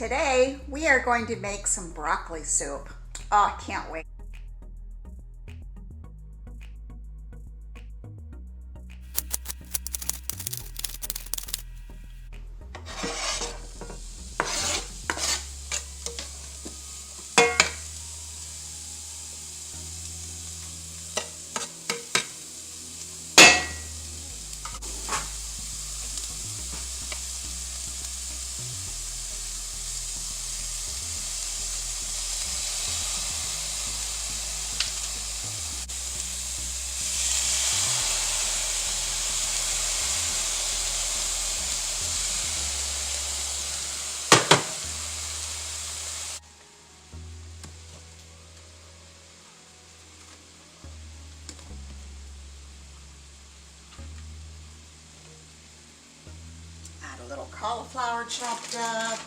Today we are going to make some broccoli soup. Oh, I can't wait. Add a little cauliflower chopped up.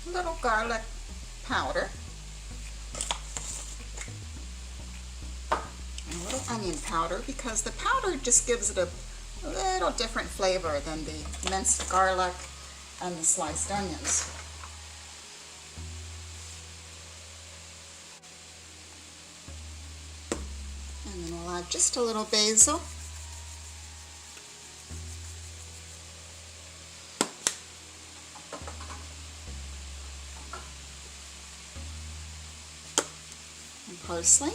A little garlic powder. And a little onion powder, because the powder just gives it a little different flavor than the minced garlic and the sliced onions. And then we'll add just a little basil. And parsley.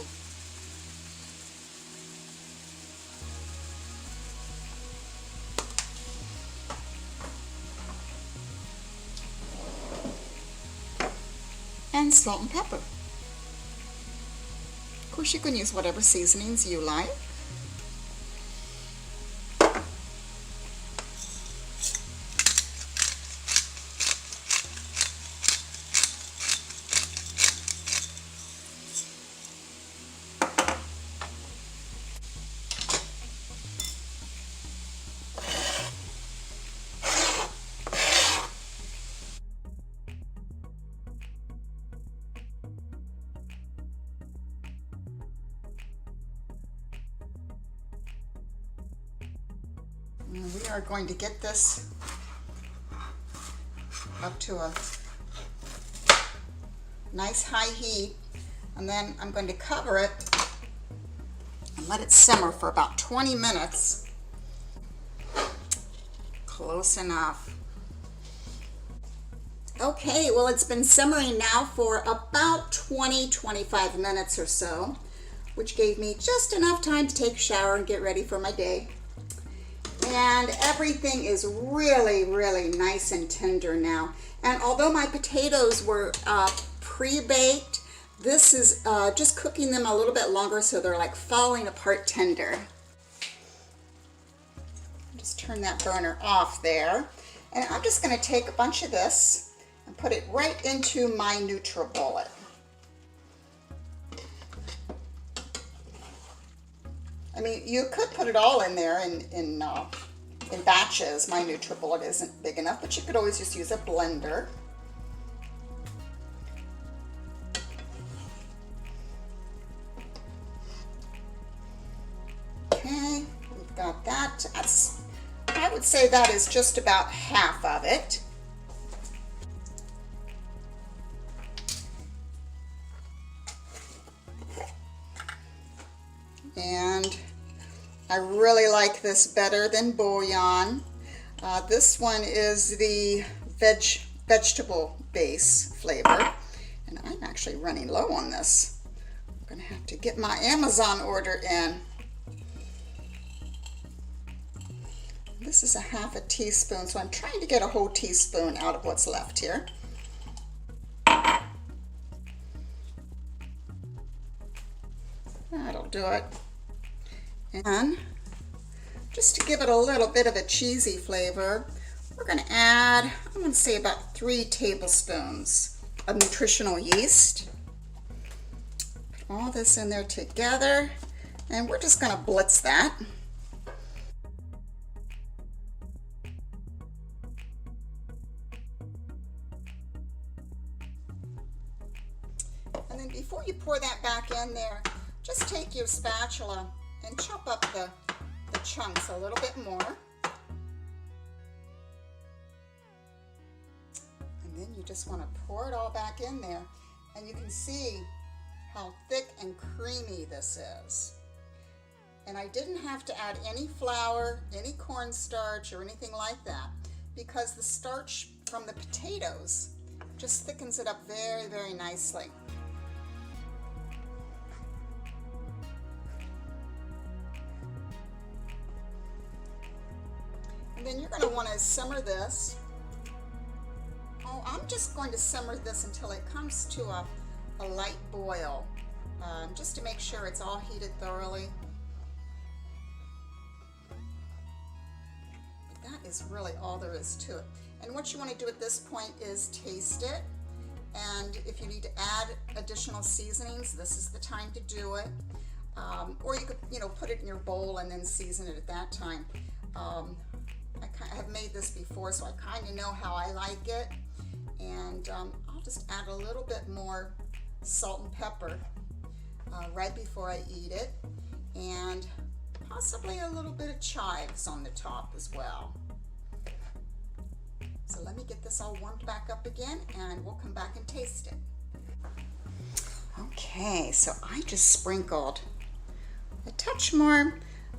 And salt and pepper. Of course, you can use whatever seasonings you like. And we are going to get this up to a nice high heat, and then I'm going to cover it and let it simmer for about 20 minutes. Close enough. Okay, well, it's been simmering now for about 20-25 minutes or so, which gave me just enough time to take a shower and get ready for my day. And everything is really, really nice and tender now. And although my potatoes were pre-baked, this is just cooking them a little bit longer, so they're like falling apart tender. Just turn that burner off there. And I'm just going to take a bunch of this and put it right into my NutriBullet. I mean, you could put it all in there in batches. My NutriBullet isn't big enough, but you could always just use a blender. Okay, we've got that. I would say that is just about half of it. And I really like this better than bouillon. This one is the vegetable base flavor, and I'm actually running low on this. I'm gonna have to get my Amazon order in. This is a half a teaspoon, so I'm trying to get a whole teaspoon out of what's left here. do it. And just to give it a little bit of a cheesy flavor, we're going to add, I'm going to say about 3 tablespoons of nutritional yeast. Put all this in there together, and we're just going to blitz that. And then before you pour that back in there, just take your spatula and chop up the chunks a little bit more. And then you just want to pour it all back in there. And you can see how thick and creamy this is. And I didn't have to add any flour, any cornstarch, or anything like that, because the starch from the potatoes just thickens it up very, very nicely. And then you're going to want to simmer this. Oh, I'm just going to simmer this until it comes to a light boil, just to make sure it's all heated thoroughly. But that is really all there is to it. And what you want to do at this point is taste it. And if you need to add additional seasonings, this is the time to do it. Or you could, put it in your bowl and then season it at that time. I have made this before, so I kind of know how I like it. And I'll just add a little bit more salt and pepper right before I eat it. And possibly a little bit of chives on the top as well. So let me get this all warmed back up again, and we'll come back and taste it. Okay, so I just sprinkled a touch more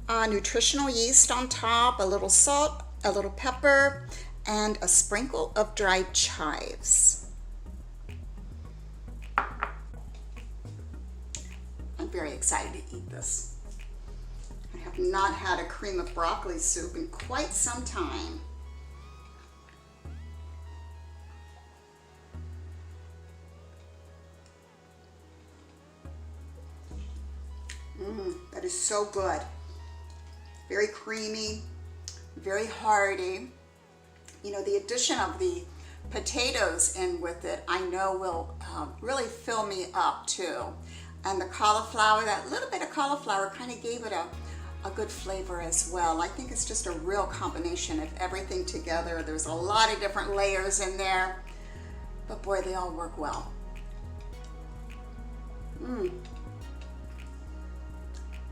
nutritional yeast on top, a little salt, a little pepper, and a sprinkle of dried chives. I'm very excited to eat this. I have not had a cream of broccoli soup in quite some time. That is so good. Very creamy, very hearty. The addition of the potatoes in with it, I know will really fill me up too. And the cauliflower, that little bit of cauliflower kind of gave it a good flavor as well. I think it's just a real combination of everything together. There's a lot of different layers in there, but boy, they all work well.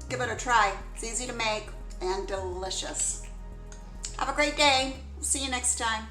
Give it a try. It's easy to make and delicious. Have a great day. See you next time.